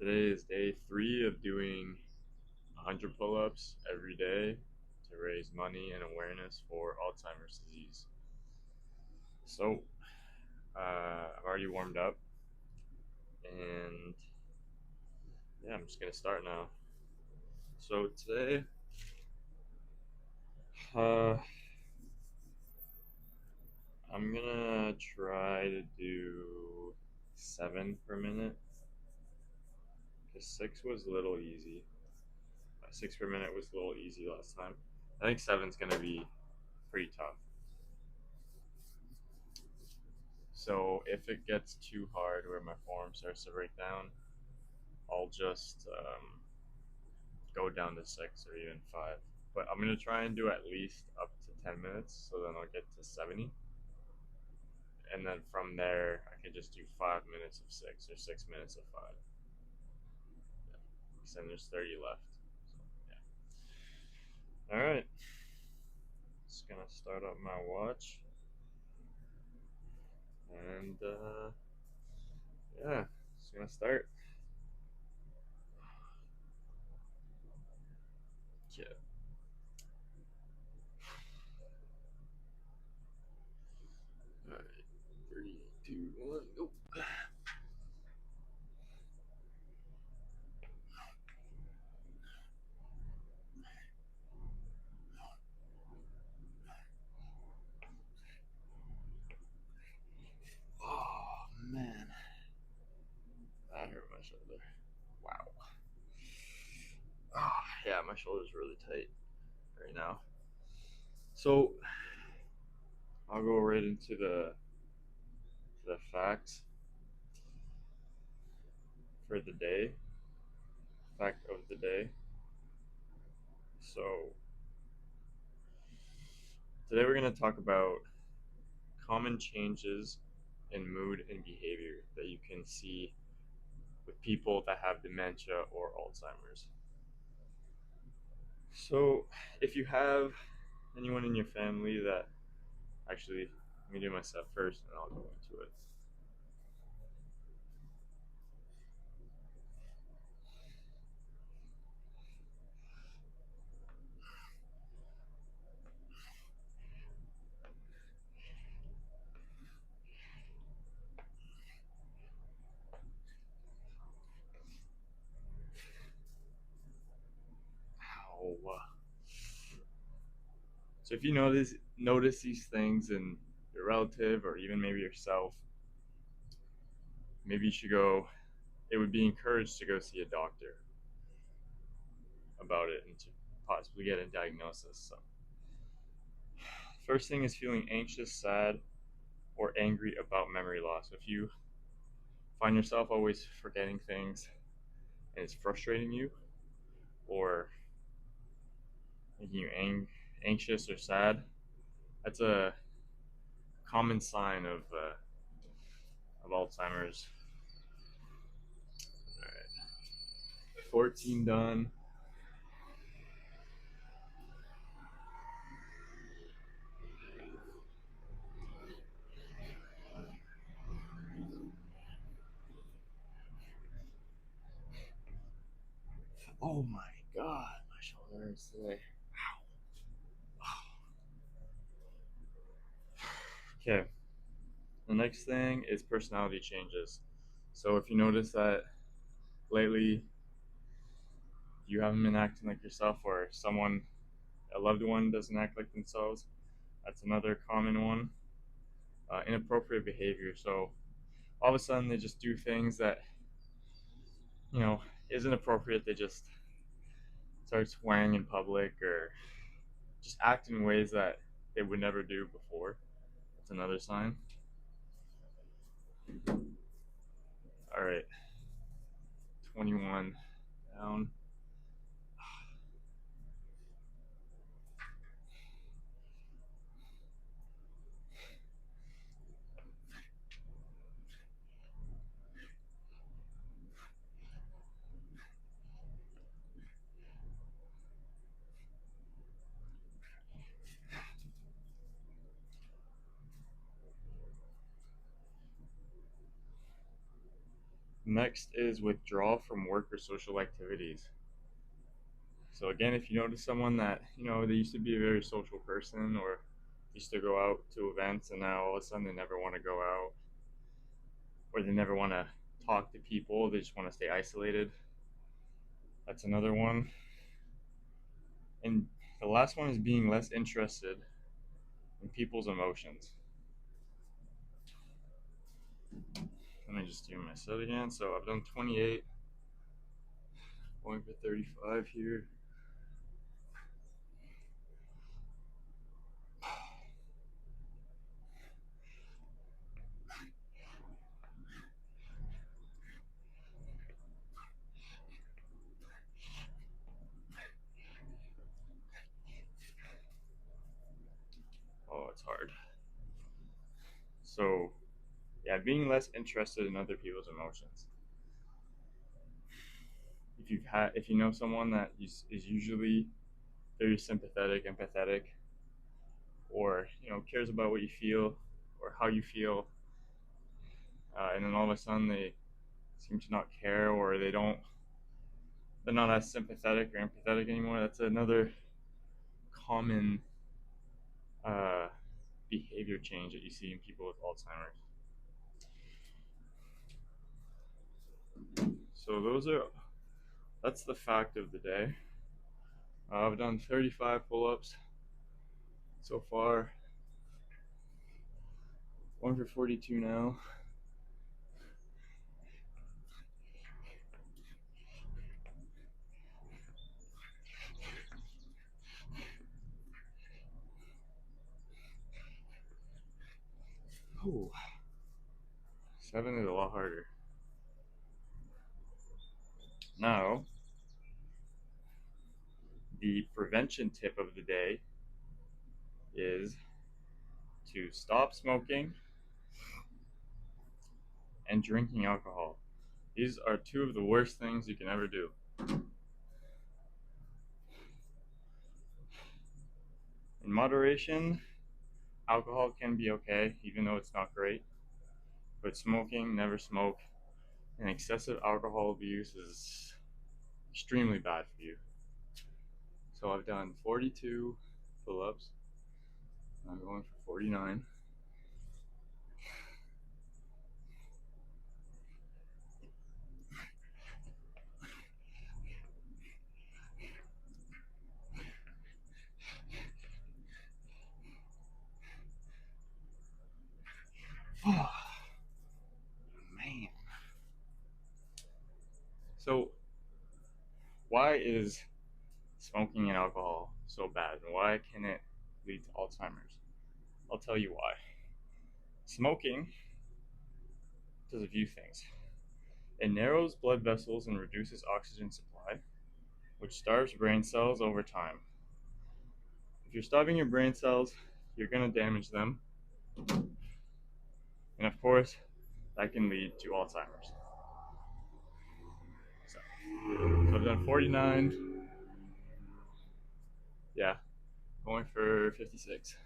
Today is day 3 of doing 100 pull-ups every day to raise money and awareness for Alzheimer's disease. So, I've already warmed up, and yeah, I'm just gonna start now. So today, uh, I'm gonna try to do 7 per minute, because 6 was a little easy. 6 per minute was a little easy last time. I think 7's gonna be pretty tough. So if it gets too hard where my form starts to break down, I'll just go down to 6 or even 5. But I'm going to try and do at least up to 10 minutes, so then I'll get to 70. And then from there, I can just do 5 minutes of 6 or 6 minutes of 5. Yeah. Because then there's 30 left. So, yeah. Alright. Just going to start up my watch. And, yeah, just going to start. Yeah. Alright. 3, 2, 1, go. Oh, man. That hurt my shoulder. Wow. Oh, yeah, my shoulder's really tight right now. So I'll go right into the facts for the day. Fact of the day. So today we're going to talk about common changes in mood and behavior that you can see with people that have dementia or Alzheimer's. So if you have anyone in your family that actually, let me do my stuff first and I'll go into it. Ow. So if you notice these things in your relative or even maybe yourself, maybe you should go. It would be encouraged to go see a doctor about it and to possibly get a diagnosis. So, first thing is feeling anxious, sad, or angry about memory loss. If you find yourself always forgetting things and it's frustrating you, or making you anxious or sad, that's a common sign of Alzheimer's. All right, 14 done. Oh my god, my shoulder hurts today. Okay, the next thing is personality changes. So if you notice that lately you haven't been acting like yourself, or someone, a loved one, doesn't act like themselves, that's another common one. Inappropriate behavior. So all of a sudden they just do things that, you know, isn't appropriate. They just start swearing in public or just act in ways that they would never do before. That's another sign. All right, 21 down. next is withdrawal from work or social activities. So again, if you notice someone that, they used to be a very social person or used to go out to events and now all of a sudden they never want to go out or they never want to talk to people, they just want to stay isolated. That's another one. And the last one is being less interested in people's emotions. Let me just do my set again. So I've done 28, going for 35 here. Oh, it's hard. So, yeah, being less interested in other people's emotions. If you know someone that is usually very sympathetic, empathetic, or cares about what you feel or how you feel, and then all of a sudden they seem to not care or they're not as sympathetic or empathetic anymore. That's another common uh, behavior change that you see in people with Alzheimer's. So that's the fact of the day. I've done 35 pull-ups so far. Going for 42 now. Ooh. 7 is a lot harder. Now, the prevention tip of the day is to stop smoking and drinking alcohol. These are two of the worst things you can ever do. In moderation, alcohol can be okay, even though it's not great. But smoking, never smoke. And excessive alcohol abuse is extremely bad for you. So I've done 42 pull-ups. I'm going for 49. Oh, man. So, why is smoking and alcohol so bad? And why can it lead to Alzheimer's? I'll tell you why. Smoking does a few things. It narrows blood vessels and reduces oxygen supply, which starves brain cells over time. If you're starving your brain cells, you're going to damage them. And of course, that can lead to Alzheimer's. So I've done 49. Yeah, going for 56.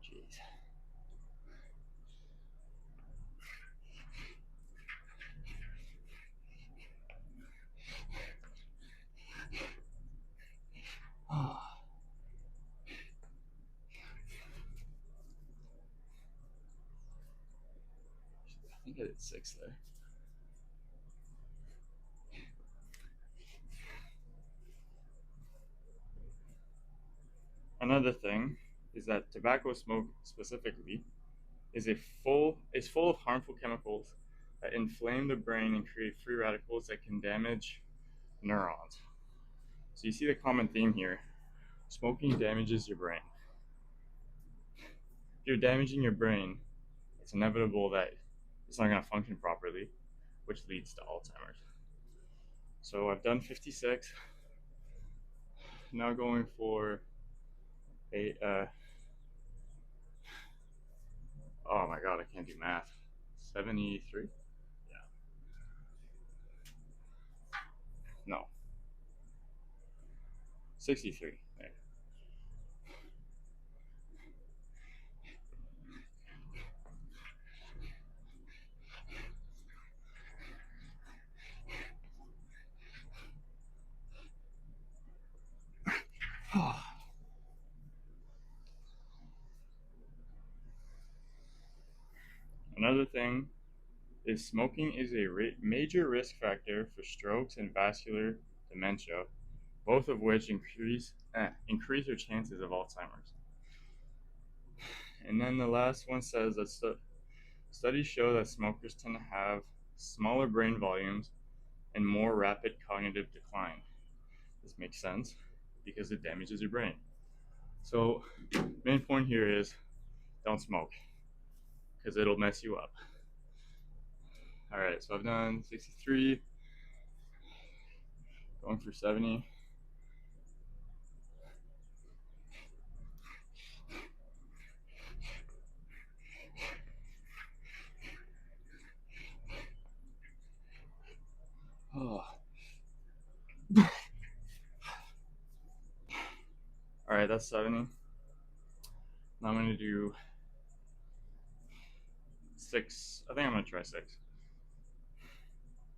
Jeez. I think I did 6 there. Another thing is that tobacco smoke specifically is full of harmful chemicals that inflame the brain and create free radicals that can damage neurons. So you see the common theme here. Smoking damages your brain. If you're damaging your brain, it's inevitable that it's not going to function properly, which leads to Alzheimer's. So I've done 56. Now going for oh my god, I can't do math. 73? Yeah. No. 63. There. Another thing is smoking is a major risk factor for strokes and vascular dementia, both of which increase your chances of Alzheimer's. And then the last one says that studies show that smokers tend to have smaller brain volumes and more rapid cognitive decline. This makes sense because it damages your brain. So, main point here is don't smoke because it'll mess you up. All right, so I've done 63, going for 70. Oh. All right, that's 70. Now I'm going to do 6. I think I'm going to try 6.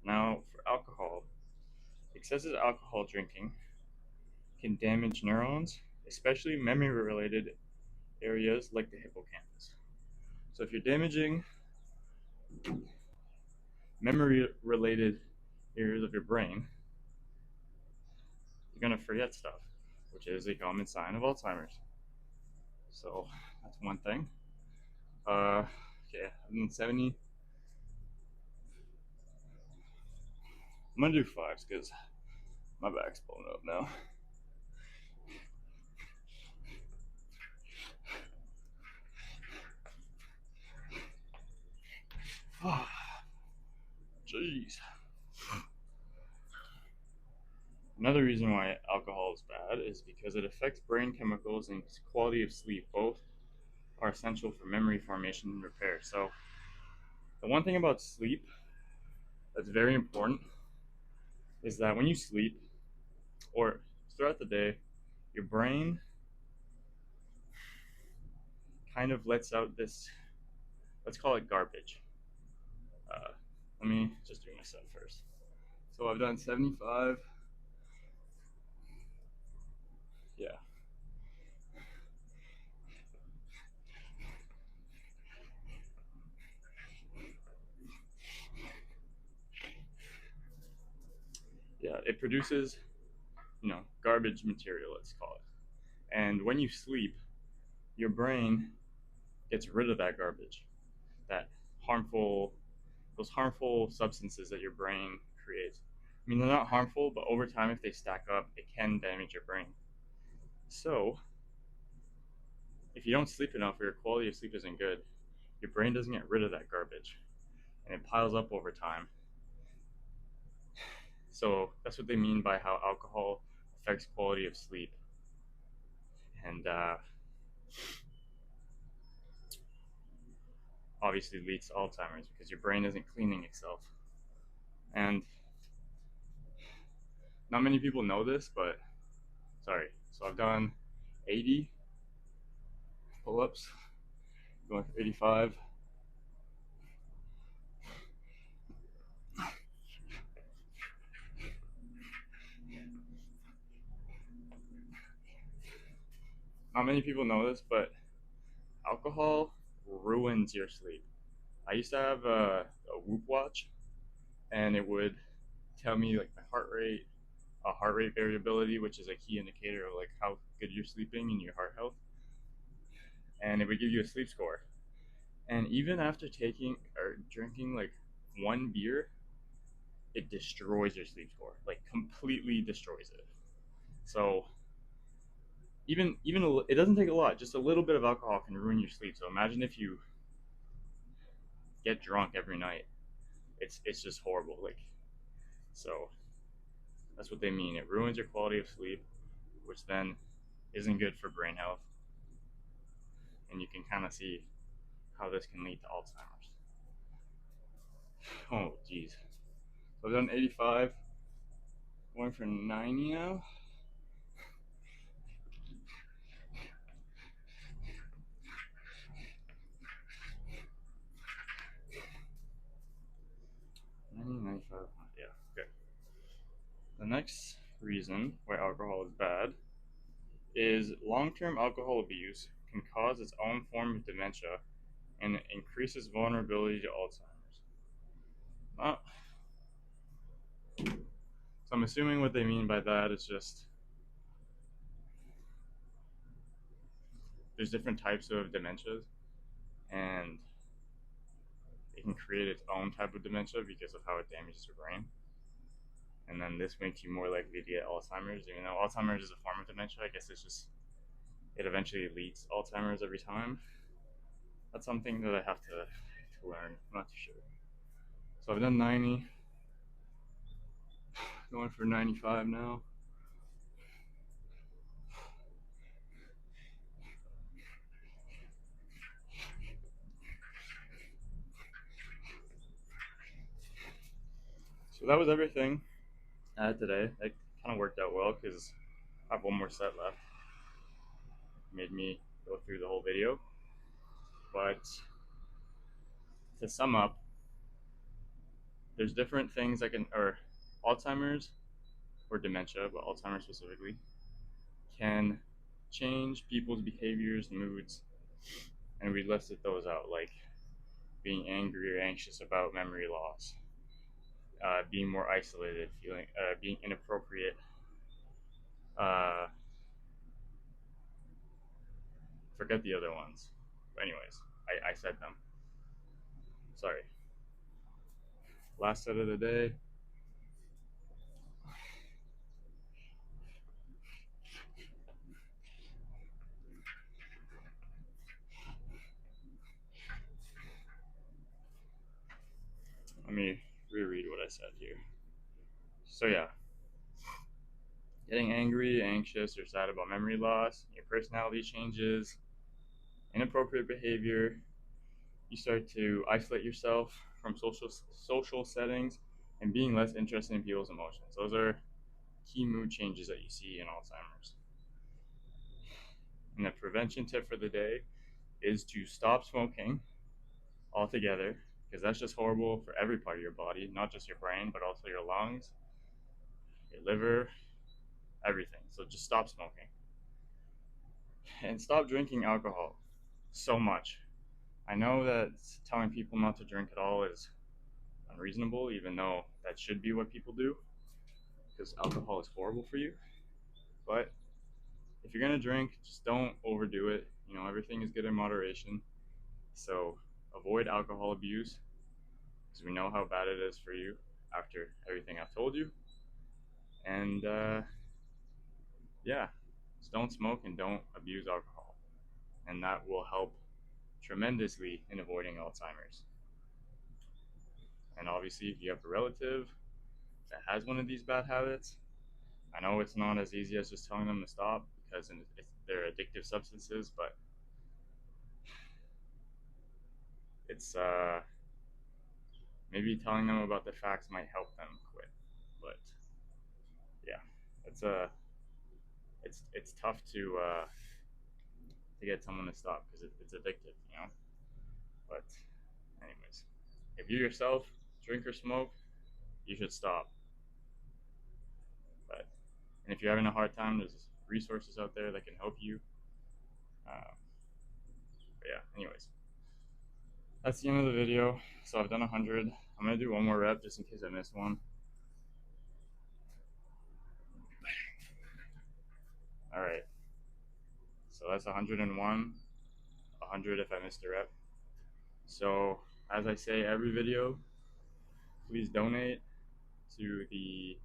Now, for alcohol, excessive alcohol drinking can damage neurons, especially memory-related areas like the hippocampus. So if you're damaging memory-related areas of your brain, you're going to forget stuff, which is a common sign of Alzheimer's. So that's one thing. Okay, I'm in 70. I'm going to do 5 because my back's blowing up now. Jeez. Another reason why alcohol is bad is because it affects brain chemicals and quality of sleep. Both are essential for memory formation and repair. So, the one thing about sleep that's very important is that when you sleep or throughout the day, your brain kind of lets out this, let's call it garbage. Let me just do my set first. So I've done 75. Yeah. Yeah, it produces, garbage material, let's call it. And when you sleep, your brain gets rid of that garbage, that harmful, those harmful substances that your brain creates. I mean, they're not harmful, but over time, if they stack up, it can damage your brain. So, if you don't sleep enough or your quality of sleep isn't good, your brain doesn't get rid of that garbage, and it piles up over time. So that's what they mean by how alcohol affects quality of sleep, and obviously leads to Alzheimer's because your brain isn't cleaning itself. And not many people know this, but sorry. So I've done 80 pull-ups, going for 85. Not many people know this, but alcohol ruins your sleep. I used to have a Whoop watch, and it would tell me like my heart rate, heart rate variability, which is a key indicator of like how good you're sleeping and your heart health. And it would give you a sleep score. And even after taking or drinking like one beer, it destroys your sleep score, like completely destroys it. So even it doesn't take a lot, just a little bit of alcohol can ruin your sleep. So imagine if you get drunk every night. It's just horrible. Like, so that's what they mean. It ruins your quality of sleep, which then isn't good for brain health. And you can kind of see how this can lead to Alzheimer's. Oh, geez. So I've done 85, going for 90 now. Yeah, okay. The next reason why alcohol is bad is long-term alcohol abuse can cause its own form of dementia and increases vulnerability to Alzheimer's. Uh, so I'm assuming what they mean by that is just there's different types of dementias, and it can create its own type of dementia because of how it damages your brain. And then this makes you more likely to get Alzheimer's, even though Alzheimer's is a form of dementia. I guess it's just it eventually leads to Alzheimer's every time. That's something that I have to learn. I'm not too sure. So I've done 90, going for 95 now. So that was everything I had today. It kind of worked out well because I have one more set left. It made me go through the whole video. But to sum up, there's different things or Alzheimer's or dementia, but Alzheimer's specifically, can change people's behaviors, moods, and we listed those out, like being angry or anxious about memory loss, being more isolated, being inappropriate, uh, forget the other ones. But anyways, I said them. Sorry. Last set of the day. Let me reread what I said here. So yeah, getting angry, anxious, or sad about memory loss, your personality changes, inappropriate behavior, you start to isolate yourself from social settings, and being less interested in people's emotions. Those are key mood changes that you see in Alzheimer's. And the prevention tip for the day is to stop smoking altogether, because that's just horrible for every part of your body, not just your brain, but also your lungs, your liver, everything. So just stop smoking. And stop drinking alcohol so much. I know that telling people not to drink at all is unreasonable, even though that should be what people do, because alcohol is horrible for you. But if you're gonna drink, just don't overdo it. You know, everything is good in moderation. So avoid alcohol abuse, because we know how bad it is for you after everything I've told you. And yeah, just don't smoke and don't abuse alcohol, and that will help tremendously in avoiding Alzheimer's. And obviously, if you have a relative that has one of these bad habits, I know it's not as easy as just telling them to stop because they're addictive substances, but it's maybe telling them about the facts might help them quit. But yeah, it's tough to get someone to stop because it's addictive, you know. But anyways, if you yourself drink or smoke, you should stop. But and if you're having a hard time, there's resources out there that can help you. But yeah, anyways, that's the end of the video. So I've done 100. I'm gonna do one more rep just in case I missed one. All right. So that's 101. 100 if I missed a rep. So as I say every video, please donate to the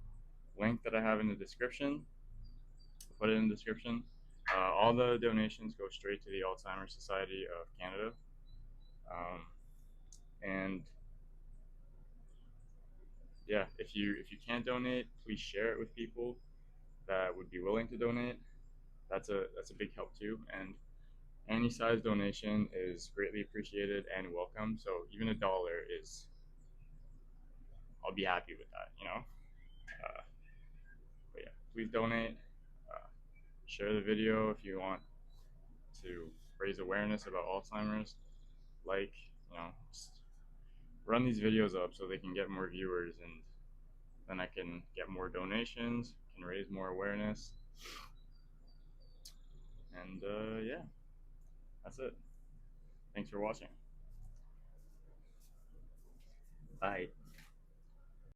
link that I have in the description. I'll put it in the description. All the donations go straight to the Alzheimer's Society of Canada. And yeah, if you can't donate, please share it with people that would be willing to donate. That's a big help too. And any size donation is greatly appreciated and welcome. So even $1 is, I'll be happy with that, you know. Uh, but yeah, please donate. Uh, Share the video if you want to raise awareness about Alzheimer's. Like, you know, just run these videos up so they can get more viewers, and then I can get more donations, can raise more awareness. And yeah, that's it. Thanks for watching. Bye.